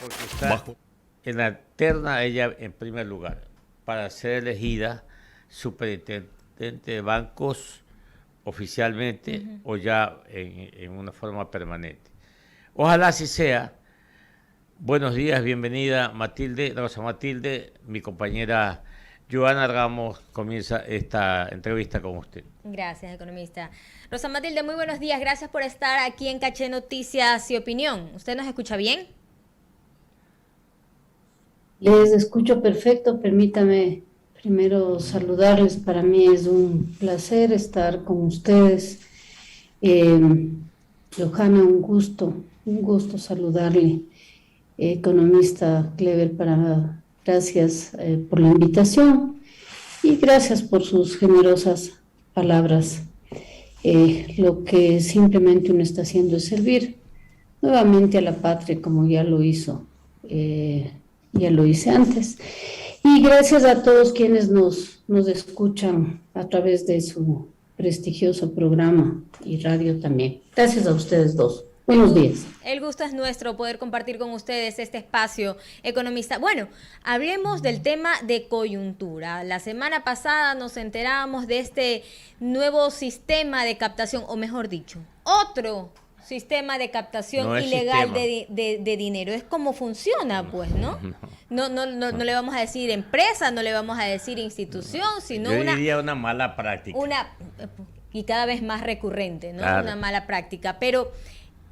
porque está en la terna ella en primer lugar para ser elegida superintendente de bancos oficialmente o ya en una forma permanente. Ojalá así sea. Buenos días, bienvenida Matilde, Rosa Matilde, mi compañera Joana Ramos comienza esta entrevista con usted. Gracias, economista. Rosa Matilde, muy buenos días, gracias por estar aquí en Caché Noticias y Opinión. ¿Usted nos escucha bien? Les escucho perfecto, permítame primero saludarles, para mí es un placer estar con ustedes. Johanna, un gusto saludarle. Economista Clever, gracias por la invitación y gracias por sus generosas palabras. Lo que simplemente uno está haciendo es servir nuevamente a la patria como ya lo hizo, ya lo hice antes. Y gracias a todos quienes nos escuchan a través de su prestigioso programa y radio también. Gracias a ustedes dos. Buenos días. El gusto es nuestro poder compartir con ustedes este espacio, economista. Bueno, hablemos del tema de coyuntura. La semana pasada nos enterábamos de este nuevo sistema de captación, o mejor dicho, otro sistema de captación ilegal de dinero. Es como funciona, pues, ¿no? No le vamos a decir empresa, no le vamos a decir institución, sino yo diría una mala práctica. Y cada vez más recurrente, ¿no? Claro. Una mala práctica. Pero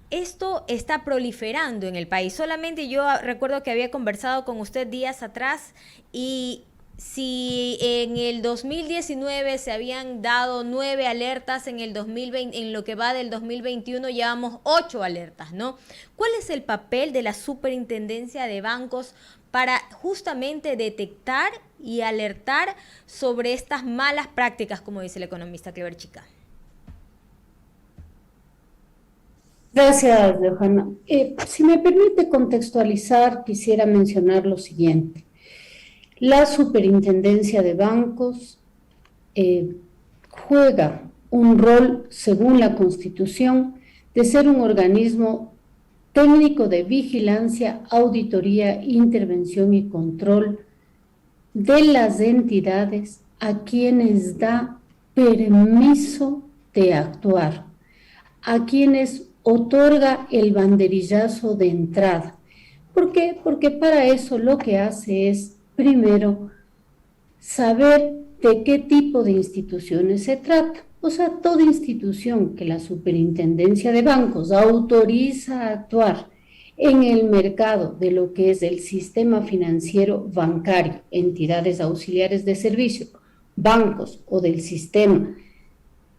esto está proliferando en el país. Solamente yo recuerdo que había conversado con usted días atrás y si en el 2019 se habían dado 9 alertas, en el 2020, en lo que va del 2021 llevamos 8 alertas, ¿no? ¿Cuál es el papel de la Superintendencia de Bancos para justamente detectar y alertar sobre estas malas prácticas, como dice el economista Clever Chica? Gracias, Johanna. Si me permite contextualizar, quisiera mencionar lo siguiente. La Superintendencia de Bancos juega un rol, según la Constitución, de ser un organismo técnico de vigilancia, auditoría, intervención y control de las entidades a quienes da permiso de actuar, a quienes otorga el banderillazo de entrada. ¿Por qué? Porque para eso lo que hace es, primero, saber de qué tipo de instituciones se trata. O sea, toda institución que la Superintendencia de Bancos autoriza a actuar en el mercado de lo que es el sistema financiero bancario, entidades auxiliares de servicio, bancos o del sistema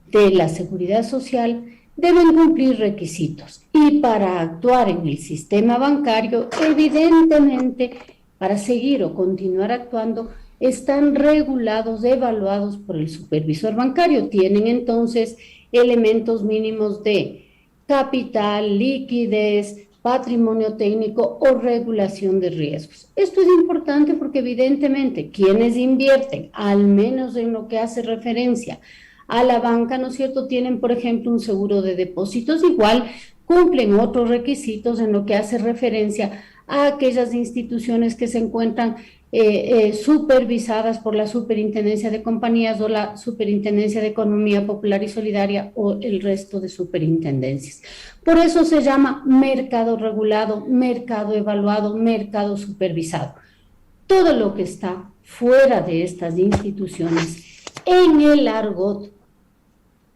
de la seguridad social, deben cumplir requisitos. Y para actuar en el sistema bancario, evidentemente, para seguir o continuar actuando, están regulados, evaluados por el supervisor bancario. Tienen entonces elementos mínimos de capital, liquidez, patrimonio técnico o regulación de riesgos. Esto es importante porque evidentemente quienes invierten, al menos en lo que hace referencia a la banca, ¿no es cierto?, tienen, por ejemplo, un seguro de depósitos, igual cumplen otros requisitos en lo que hace referencia a aquellas instituciones que se encuentran supervisadas por la Superintendencia de Compañías o la Superintendencia de Economía Popular y Solidaria o el resto de superintendencias. Por eso se llama mercado regulado, mercado evaluado, mercado supervisado. Todo lo que está fuera de estas instituciones en el argot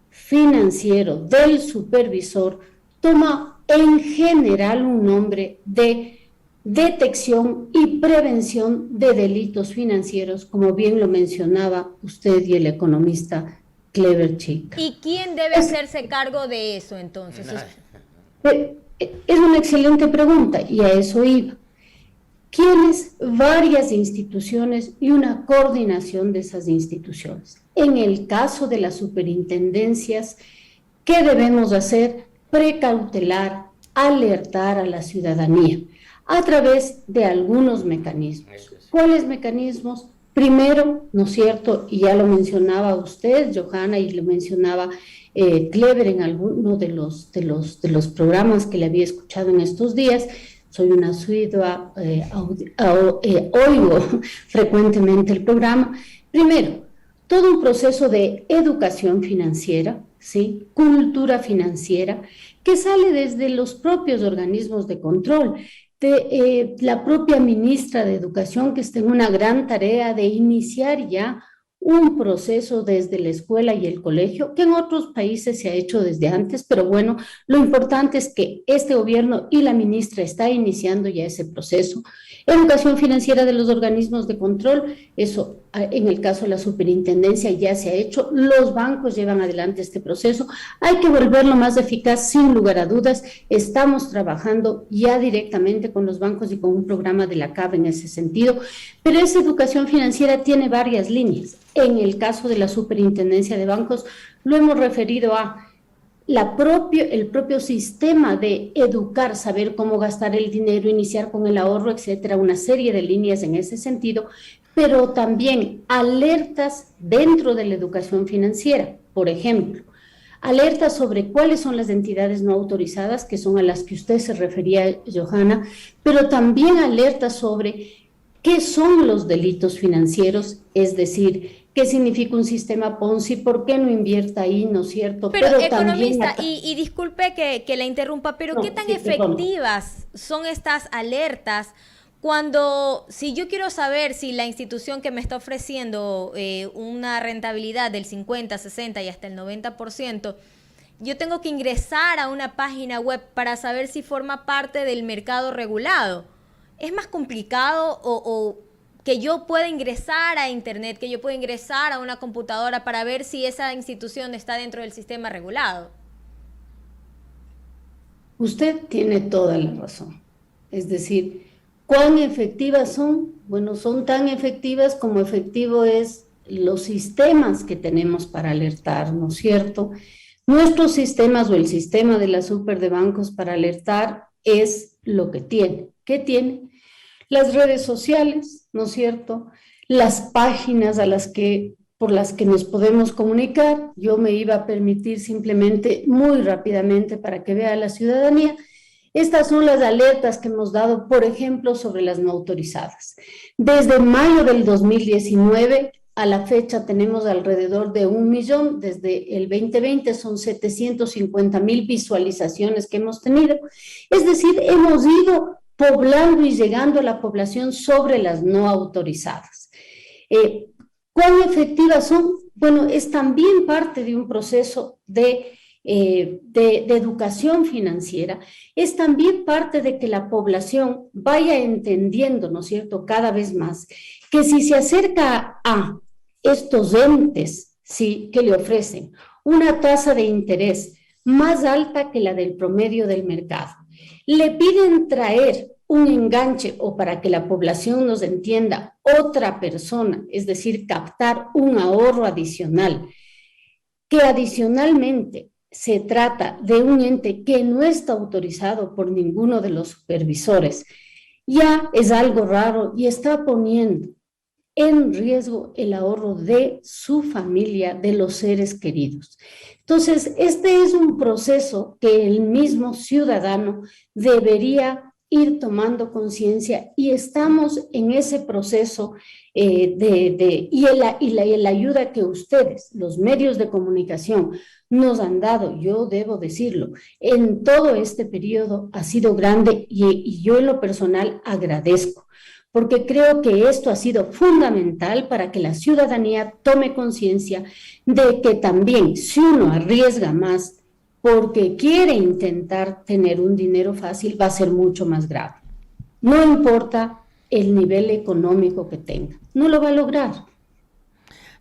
financiero del supervisor toma en general un nombre de detección y prevención de delitos financieros, como bien lo mencionaba usted y el economista Clever Chica. ¿Y quién debe hacerse cargo de eso entonces? Es una excelente pregunta y a eso iba. ¿Quiénes? Varias instituciones y una coordinación de esas instituciones. En el caso de las superintendencias, ¿qué debemos hacer? Precautelar, alertar a la ciudadanía a través de algunos mecanismos. ¿Cuáles mecanismos? Primero, ¿no es cierto? Y ya lo mencionaba usted, Johanna, y lo mencionaba Clever en alguno de los programas que le había escuchado en estos días, soy una asidua, oigo frecuentemente el programa. Primero, todo un proceso de educación financiera, ¿sí? Cultura financiera, que sale desde los propios organismos de control, de la propia ministra de Educación, que está en una gran tarea de iniciar ya un proceso desde la escuela y el colegio, que en otros países se ha hecho desde antes, pero bueno, lo importante es que este gobierno y la ministra está iniciando ya ese proceso. Educación financiera de los organismos de control, eso en el caso de la superintendencia ya se ha hecho, los bancos llevan adelante este proceso, hay que volverlo más eficaz sin lugar a dudas, estamos trabajando ya directamente con los bancos y con un programa de la CAB en ese sentido, pero esa educación financiera tiene varias líneas. En el caso de la superintendencia de bancos, lo hemos referido a el propio sistema de educar, saber cómo gastar el dinero, iniciar con el ahorro, etcétera, una serie de líneas en ese sentido, pero también alertas dentro de la educación financiera. Por ejemplo, alertas sobre cuáles son las entidades no autorizadas, que son a las que usted se refería, Johanna, pero también alertas sobre qué son los delitos financieros, es decir, qué significa un sistema Ponzi, por qué no invierta ahí, ¿no es cierto? Pero También... economista, y disculpe que la interrumpa, pero No, ¿qué tan sí, perdón. efectivas son estas alertas cuando, si yo quiero saber si la institución que me está ofreciendo una rentabilidad del 50, 60 y hasta el 90%, yo tengo que ingresar a una página web para saber si forma parte del mercado regulado? ¿Es más complicado o que yo pueda ingresar a internet, que yo pueda ingresar a una computadora para ver si esa institución está dentro del sistema regulado? Usted tiene toda la razón. Es decir, ¿cuán efectivas son? Bueno, son tan efectivas como efectivo es los sistemas que tenemos para alertar, ¿no es cierto? Nuestros sistemas o el sistema de la super de bancos para alertar es lo que tiene. ¿Qué tiene? Las redes sociales, ¿no es cierto? Las páginas por las que nos podemos comunicar. Yo me iba a permitir simplemente, muy rápidamente, para que vea la ciudadanía. Estas son las alertas que hemos dado, por ejemplo, sobre las no autorizadas. Desde mayo del 2019 a la fecha tenemos alrededor de 1 millón, desde el 2020 son 750,000 visualizaciones que hemos tenido. Es decir, hemos ido poblando y llegando a la población sobre las no autorizadas. ¿Cuán efectivas son? Bueno, es también parte de un proceso de educación financiera, es también parte de que la población vaya entendiendo, ¿no es cierto?, cada vez más, que si se acerca a estos entes, ¿sí?, que le ofrecen una tasa de interés más alta que la del promedio del mercado, le piden traer un enganche o para que la población nos entienda, otra persona, es decir, captar un ahorro adicional, que adicionalmente se trata de un ente que no está autorizado por ninguno de los supervisores, ya es algo raro y está poniendo en riesgo el ahorro de su familia, de los seres queridos. Entonces, este es un proceso que el mismo ciudadano debería ir tomando conciencia y estamos en ese proceso y la ayuda que ustedes, los medios de comunicación, nos han dado, yo debo decirlo, en todo este periodo ha sido grande y yo en lo personal agradezco, porque creo que esto ha sido fundamental para que la ciudadanía tome conciencia de que también si uno arriesga más porque quiere intentar tener un dinero fácil, va a ser mucho más grave. No importa el nivel económico que tenga, no lo va a lograr,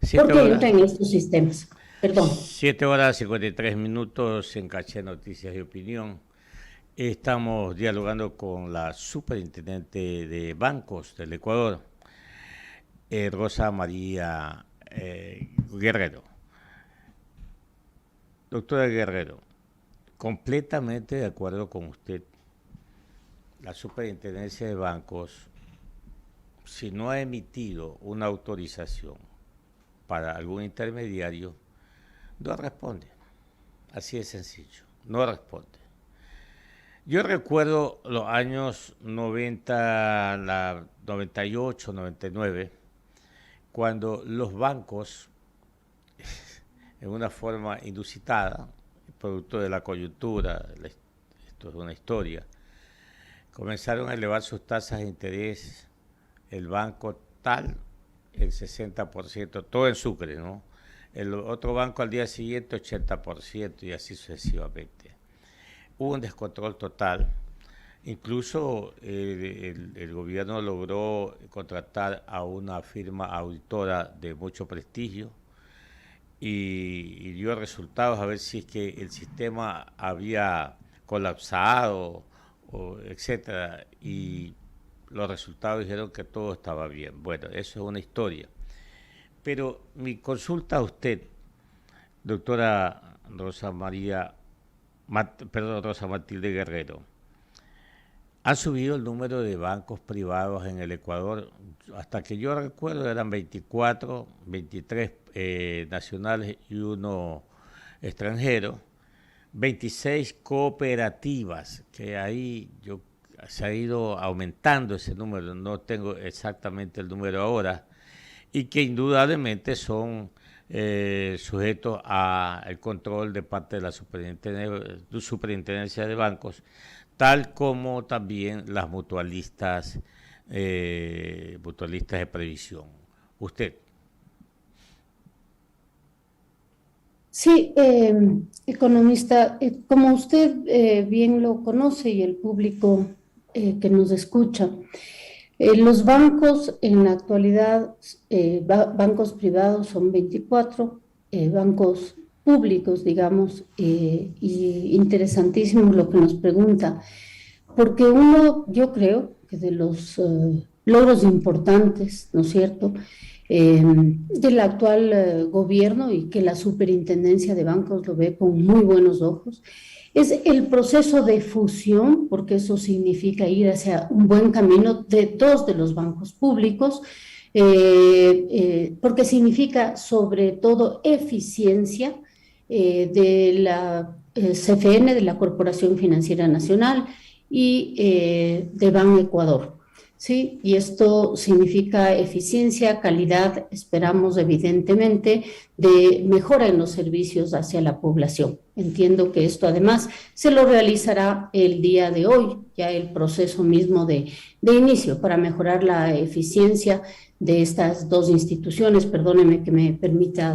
Siete porque horas, entra en estos sistemas. Perdón. 7 horas 53 minutos en Caché Noticias y Opinión. Estamos dialogando con la superintendente de bancos del Ecuador, Rosa María Guerrero. Doctora Guerrero, completamente de acuerdo con usted. La superintendencia de bancos, si no ha emitido una autorización para algún intermediario, no responde. Así de sencillo, no responde. Yo recuerdo los años 90, 98, 99, cuando los bancos, en una forma inusitada, producto de la coyuntura, esto es una historia, comenzaron a elevar sus tasas de interés, el banco tal, el 60%, todo en Sucre, ¿no? El otro banco al día siguiente 80% y así sucesivamente. Hubo un descontrol total. Incluso el gobierno logró contratar a una firma auditora de mucho prestigio y dio resultados a ver si es que el sistema había colapsado, etcétera, y los resultados dijeron que todo estaba bien. Bueno, eso es una historia. Pero mi consulta a usted, doctora Rosa Matilde Guerrero, ¿ha subido el número de bancos privados en el Ecuador? Hasta que yo recuerdo eran 24, 23 nacionales y uno extranjero, 26 cooperativas, que ahí se ha ido aumentando ese número, no tengo exactamente el número ahora, y que indudablemente son sujetos al control de parte de la superintendencia de bancos, tal como también las mutualistas de previsión. Usted. Sí, economista, como usted bien lo conoce y el público que nos escucha, los bancos en la actualidad, bancos privados son 24, bancos públicos, digamos, y interesantísimo lo que nos pregunta, porque yo creo que de los logros importantes, ¿no es cierto?, del actual gobierno y que la superintendencia de bancos lo ve con muy buenos ojos, es el proceso de fusión, porque eso significa ir hacia un buen camino de dos de los bancos públicos, porque significa sobre todo eficiencia de la CFN, de la Corporación Financiera Nacional, y de Ban Ecuador. Sí, y esto significa eficiencia, calidad, esperamos evidentemente, de mejora en los servicios hacia la población. Entiendo que esto además se lo realizará el día de hoy, ya el proceso mismo de inicio para mejorar la eficiencia de estas dos instituciones. Perdóneme que me permita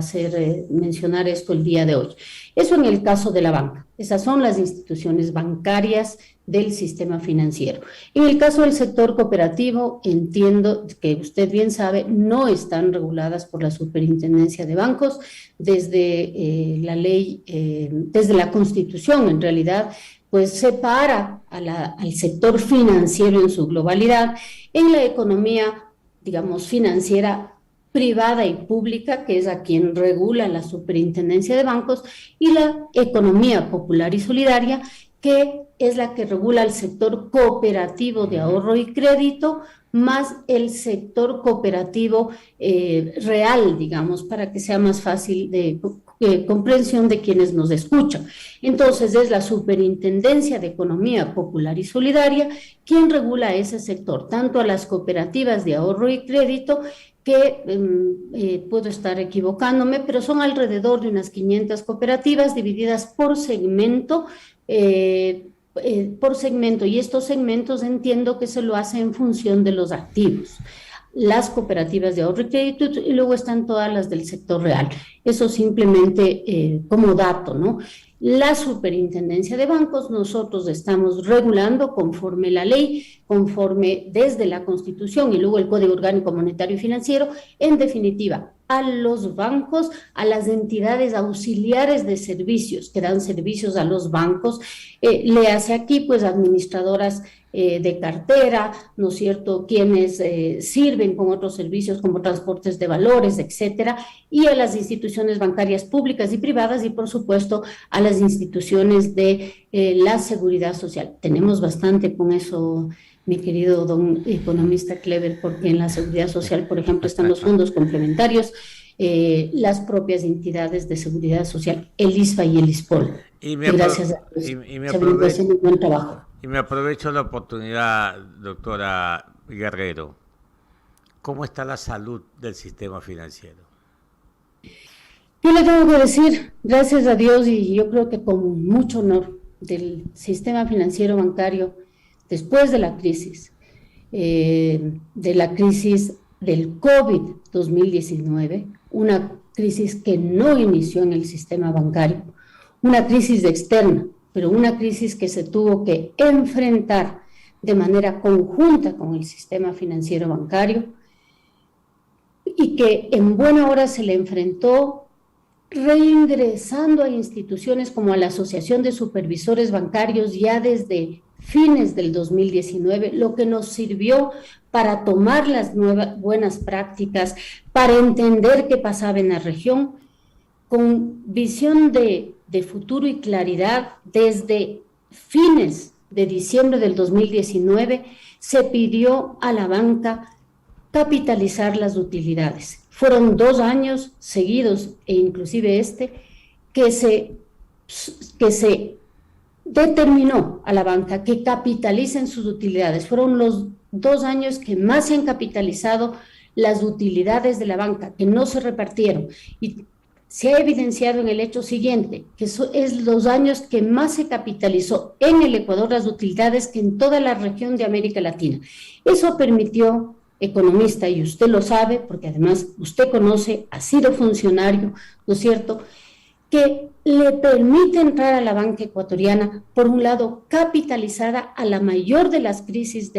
mencionar esto el día de hoy. Eso en el caso de la banca. Esas son las instituciones bancarias del sistema financiero. En el caso del sector cooperativo, entiendo que usted bien sabe, no están reguladas por la Superintendencia de Bancos desde la ley, desde la Constitución, en realidad, pues separa al sector financiero en su globalidad en la economía, digamos, financiera privada y pública, que es a quien regula la Superintendencia de Bancos, y la economía popular y solidaria, que es la que regula el sector cooperativo de ahorro y crédito, más el sector cooperativo real, digamos, para que sea más fácil de comprensión de quienes nos escuchan. Entonces, es la Superintendencia de Economía Popular y Solidaria quien regula ese sector, tanto a las cooperativas de ahorro y crédito, que puedo estar equivocándome, pero son alrededor de unas 500 cooperativas divididas por segmento, y estos segmentos entiendo que se lo hace en función de los activos. Las cooperativas de ahorro y crédito, y luego están todas las del sector real. Eso simplemente como dato, ¿no? La Superintendencia de Bancos, nosotros estamos regulando conforme la ley, conforme desde la Constitución y luego el Código Orgánico Monetario y Financiero, en definitiva, a los bancos, a las entidades auxiliares de servicios que dan servicios a los bancos, le hace aquí pues administradoras de cartera, ¿no es cierto?, quienes sirven con otros servicios como transportes de valores, etcétera, y a las instituciones bancarias públicas y privadas y, por supuesto, a las instituciones de la seguridad social. Tenemos bastante con eso, mi querido don economista Clever, porque en la seguridad social, por ejemplo, están los fondos complementarios las propias entidades de seguridad social, el ISFA y el ISPOL. Y gracias a Dios, se venido haciendo un buen trabajo. Y me aprovecho la oportunidad, doctora Guerrero. ¿Cómo está la salud del sistema financiero? Yo le tengo que decir, gracias a Dios, y yo creo que con mucho honor, del sistema financiero bancario, después de la crisis del COVID-2019, una crisis que no inició en el sistema bancario, una crisis externa, pero una crisis que se tuvo que enfrentar de manera conjunta con el sistema financiero bancario y que en buena hora se le enfrentó reingresando a instituciones como a la Asociación de Supervisores Bancarios ya desde fines del 2019, lo que nos sirvió para tomar las buenas prácticas, para entender qué pasaba en la región, con visión de futuro y claridad. Desde fines de diciembre del 2019 se pidió a la banca capitalizar las utilidades. Fueron 2 años seguidos, e inclusive que se determinó a la banca que capitalicen sus utilidades. Fueron los 2 años que más se han capitalizado las utilidades de la banca, que no se repartieron. Y se ha evidenciado en el hecho siguiente, que es los años que más se capitalizó en el Ecuador las utilidades que en toda la región de América Latina. Eso permitió, economista, y usted lo sabe, porque además usted conoce, ha sido funcionario, ¿no es cierto?, que le permite entrar a la banca ecuatoriana, por un lado, capitalizada a la mayor de las crisis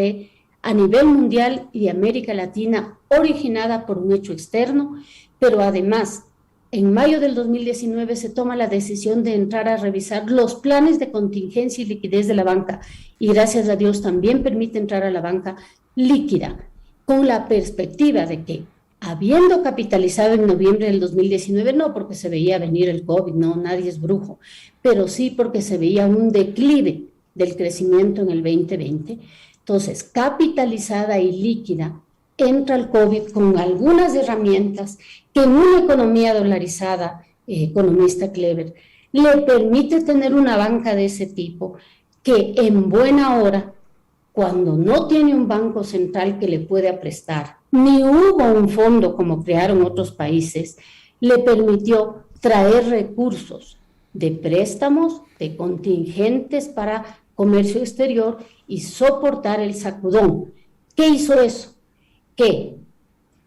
a nivel mundial y de América Latina, originada por un hecho externo, pero además, en mayo del 2019 se toma la decisión de entrar a revisar los planes de contingencia y liquidez de la banca, y gracias a Dios también permite entrar a la banca líquida, con la perspectiva de que, habiendo capitalizado en noviembre del 2019, no porque se veía venir el COVID, no, nadie es brujo, pero sí porque se veía un declive del crecimiento en el 2020, entonces capitalizada y líquida, entra el COVID con algunas herramientas que en una economía dolarizada, economista Clever, le permite tener una banca de ese tipo que en buena hora, cuando no tiene un banco central que le pueda prestar, ni hubo un fondo como crearon otros países, le permitió traer recursos de préstamos, de contingentes para comercio exterior y soportar el sacudón. ¿Qué hizo eso? Que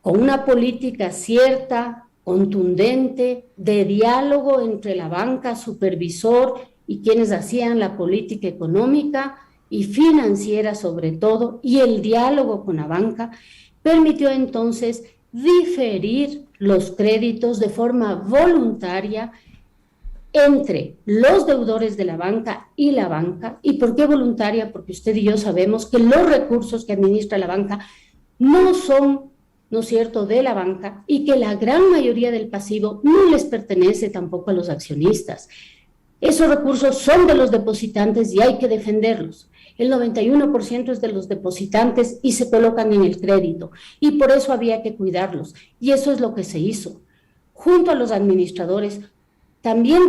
con una política cierta, contundente, de diálogo entre la banca, supervisor y quienes hacían la política económica y financiera sobre todo, y el diálogo con la banca, permitió entonces diferir los créditos de forma voluntaria entre los deudores de la banca y la banca. ¿Y por qué voluntaria? Porque usted y yo sabemos que los recursos que administra la banca no son, ¿no es cierto?, de la banca, y que la gran mayoría del pasivo no les pertenece tampoco a los accionistas. Esos recursos son de los depositantes y hay que defenderlos. El 91% es de los depositantes y se colocan en el crédito, y por eso había que cuidarlos, y eso es lo que se hizo, junto a los administradores, también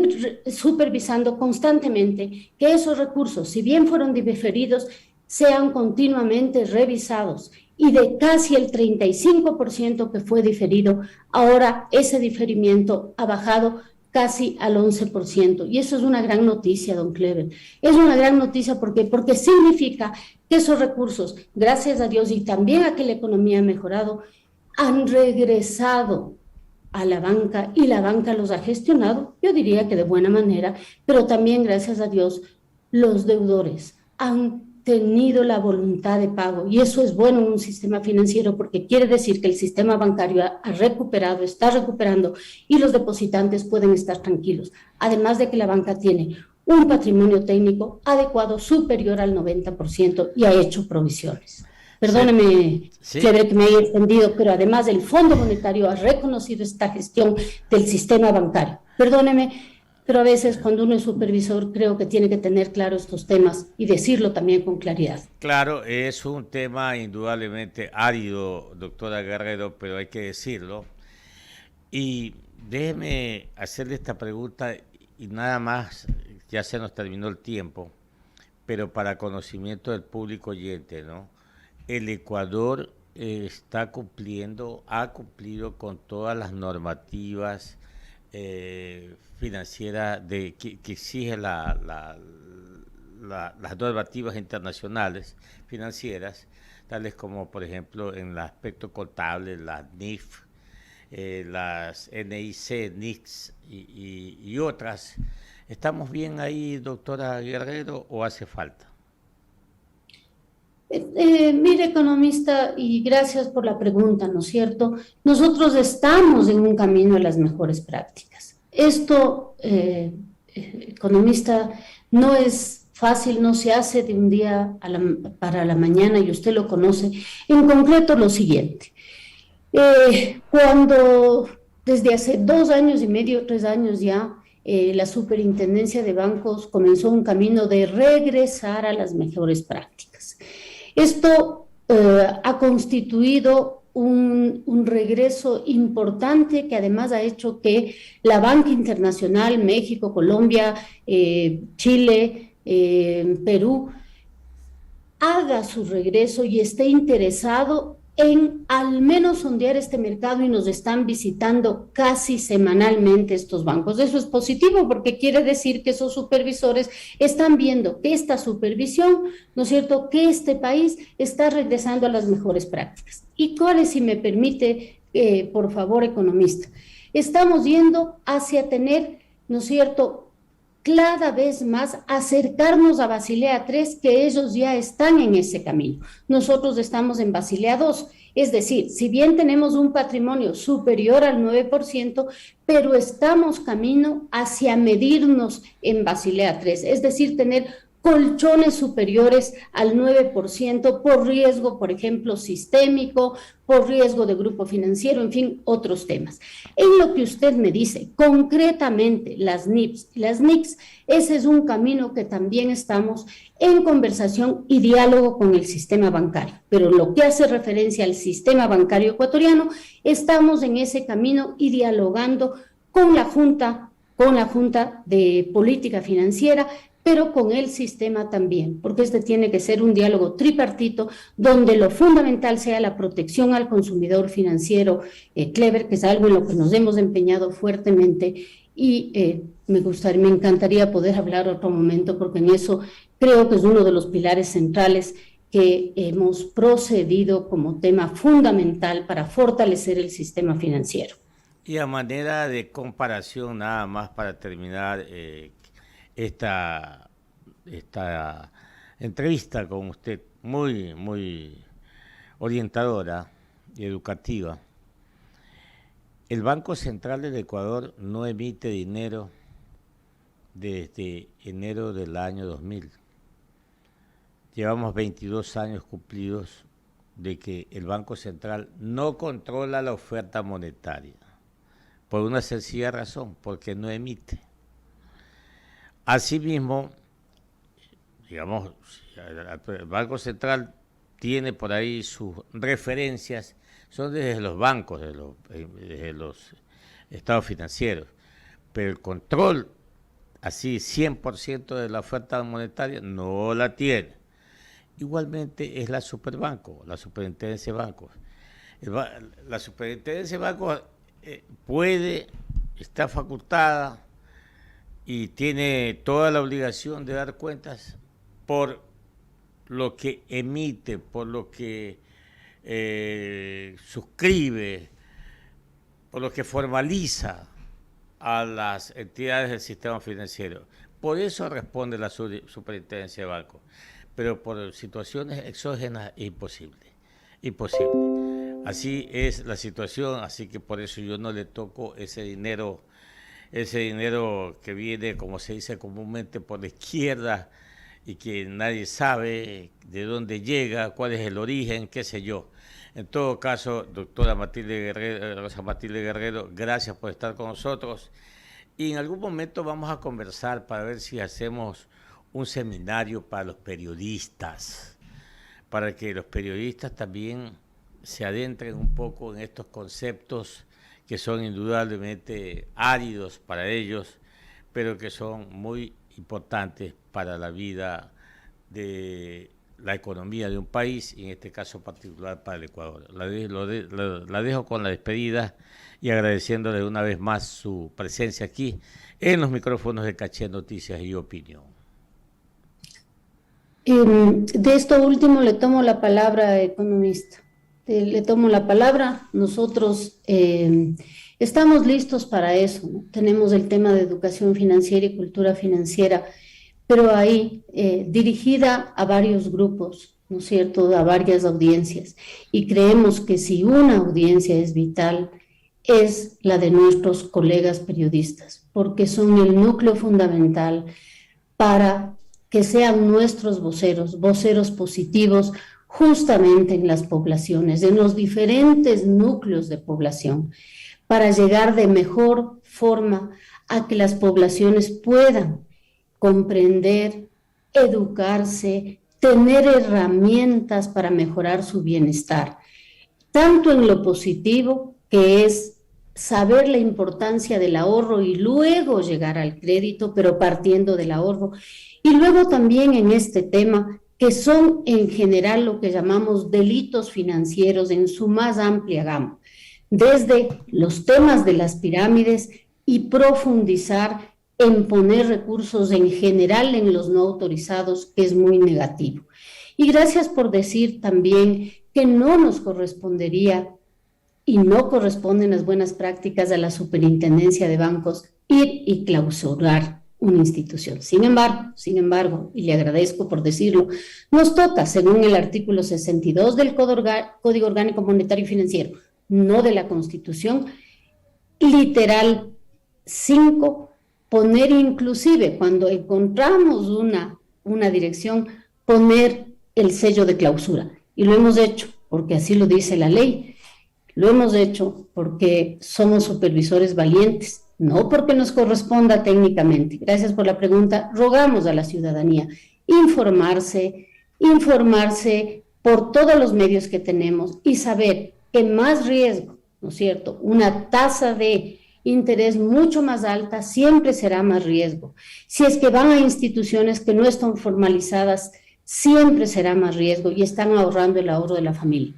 supervisando constantemente que esos recursos, si bien fueron diferidos, sean continuamente revisados, y de casi el 35% que fue diferido, ahora ese diferimiento ha bajado casi al 11%, y eso es una gran noticia, don Clever. Es una gran noticia porque significa que esos recursos, gracias a Dios y también a que la economía ha mejorado, han regresado a la banca y la banca los ha gestionado, yo diría que de buena manera, pero también gracias a Dios los deudores han tenido la voluntad de pago, y eso es bueno en un sistema financiero porque quiere decir que el sistema bancario ha recuperado, está recuperando, y los depositantes pueden estar tranquilos, además de que la banca tiene un patrimonio técnico adecuado superior al 90% y ha hecho provisiones. Perdóneme, sí, que me haya extendido, pero además el Fondo Monetario ha reconocido esta gestión del sistema bancario. Perdóneme, pero a veces cuando uno es supervisor creo que tiene que tener claro estos temas y decirlo también con claridad. Claro, es un tema indudablemente árido, doctora Guerrero, pero hay que decirlo. Y déjeme hacerle esta pregunta y nada más, ya se nos terminó el tiempo, pero para conocimiento del público oyente, ¿no? El Ecuador ha cumplido con todas las normativas financieras que exige las normativas internacionales financieras, tales como, por ejemplo, en el aspecto contable, las NIF, las NIC, NICS y otras. ¿Estamos bien ahí, doctora Guerrero, o hace falta? Mire, economista, y gracias por la pregunta, ¿no es cierto? Nosotros estamos en un camino a las mejores prácticas. Esto, economista, no es fácil, no se hace de un día para la mañana, y usted lo conoce. En concreto, lo siguiente. Cuando desde hace 2 años y medio, 3 años ya, la Superintendencia de Bancos comenzó un camino de regresar a las mejores prácticas. Esto ha constituido un regreso importante que además ha hecho que la banca internacional, México, Colombia, Chile, Perú, haga su regreso y esté interesado en al menos sondear este mercado, y nos están visitando casi semanalmente estos bancos. Eso es positivo porque quiere decir que esos supervisores están viendo que esta supervisión, ¿no es cierto?, que este país está regresando a las mejores prácticas. ¿Y cuáles, si me permite, por favor, economista? Estamos yendo hacia tener, ¿no es cierto?, cada vez más acercarnos a Basilea III, que ellos ya están en ese camino. Nosotros estamos en Basilea II, es decir, si bien tenemos un patrimonio superior al 9%, pero estamos camino hacia medirnos en Basilea III, es decir, tener colchones superiores al 9% por riesgo, por ejemplo, sistémico, por riesgo de grupo financiero, en fin, otros temas. En lo que usted me dice, concretamente las NIPS y las NICS, ese es un camino que también estamos en conversación y diálogo con el sistema bancario. Pero lo que hace referencia al sistema bancario ecuatoriano, estamos en ese camino y dialogando con la Junta de Política Financiera, pero con el sistema también, porque este tiene que ser un diálogo tripartito, donde lo fundamental sea la protección al consumidor financiero, Clever, que es algo en lo que nos hemos empeñado fuertemente, y me encantaría poder hablar otro momento, porque en eso creo que es uno de los pilares centrales que hemos procedido como tema fundamental para fortalecer el sistema financiero. Y a manera de comparación, nada más para terminar esta entrevista con usted, muy, muy orientadora y educativa. El Banco Central del Ecuador no emite dinero desde enero del año 2000. Llevamos 22 años cumplidos de que el Banco Central no controla la oferta monetaria, por una sencilla razón, porque no emite. Asimismo, digamos, el Banco Central tiene por ahí sus referencias, son desde los bancos, desde los estados financieros, pero el control, así 100% de la oferta monetaria, no la tiene. Igualmente es la Superbanco, la Superintendencia de Bancos. La Superintendencia de Bancos está facultada y tiene toda la obligación de dar cuentas por lo que emite, por lo que suscribe, por lo que formaliza a las entidades del sistema financiero. Por eso responde la Superintendencia de Bancos, pero por situaciones exógenas es imposible. Así es la situación, así que por eso yo no le toco ese dinero que viene, como se dice comúnmente, por la izquierda y que nadie sabe de dónde llega, cuál es el origen, qué sé yo. En todo caso, doctora Rosa Matilde Guerrero, gracias por estar con nosotros. Y en algún momento vamos a conversar para ver si hacemos un seminario para los periodistas, para que los periodistas también se adentren un poco en estos conceptos que son indudablemente áridos para ellos, pero que son muy importantes para la vida de la economía de un país, y en este caso particular para el Ecuador. La dejo con la despedida y agradeciéndole una vez más su presencia aquí en los micrófonos de Caché Noticias y Opinión. De esto último le tomo la palabra, economista. Le tomo la palabra. Nosotros estamos listos para eso, ¿no? Tenemos el tema de educación financiera y cultura financiera, pero ahí dirigida a varios grupos, ¿no es cierto?, a varias audiencias. Y creemos que si una audiencia es vital, es la de nuestros colegas periodistas, porque son el núcleo fundamental para que sean nuestros voceros positivos, justamente en las poblaciones, en los diferentes núcleos de población, para llegar de mejor forma a que las poblaciones puedan comprender, educarse, tener herramientas para mejorar su bienestar, tanto en lo positivo, que es saber la importancia del ahorro y luego llegar al crédito, pero partiendo del ahorro, y luego también en este tema, que son en general lo que llamamos delitos financieros en su más amplia gama, desde los temas de las pirámides y profundizar en poner recursos en general en los no autorizados, que es muy negativo. Y gracias por decir también que no nos correspondería y no corresponden las buenas prácticas a la Superintendencia de Bancos ir y clausurar una institución. Sin embargo, y le agradezco por decirlo, nos toca, según el artículo 62 del Código Orgánico Monetario y Financiero, no de la Constitución, literal 5, poner inclusive cuando encontramos una dirección, poner el sello de clausura. Y lo hemos hecho porque así lo dice la ley. Lo hemos hecho porque somos supervisores valientes, no porque nos corresponda técnicamente. Gracias por la pregunta. Rogamos a la ciudadanía informarse por todos los medios que tenemos y saber que más riesgo, ¿no es cierto?, una tasa de interés mucho más alta siempre será más riesgo. Si es que van a instituciones que no están formalizadas, siempre será más riesgo y están ahorrando el ahorro de la familia.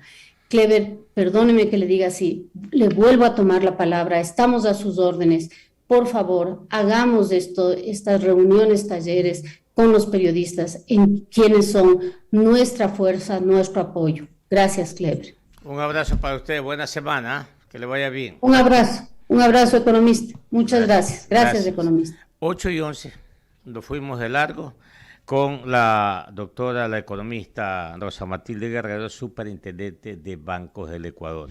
Clever, perdóneme que le diga así, le vuelvo a tomar la palabra, estamos a sus órdenes. Por favor, hagamos estas reuniones, talleres con los periodistas, en quienes son nuestra fuerza, nuestro apoyo. Gracias, Clever. Un abrazo para usted, buena semana, que le vaya bien. Un abrazo, economista. Muchas gracias. Gracias, economista. 8:11, nos fuimos de largo con la doctora, la economista Rosa Matilde Guerrero, superintendente de Bancos del Ecuador.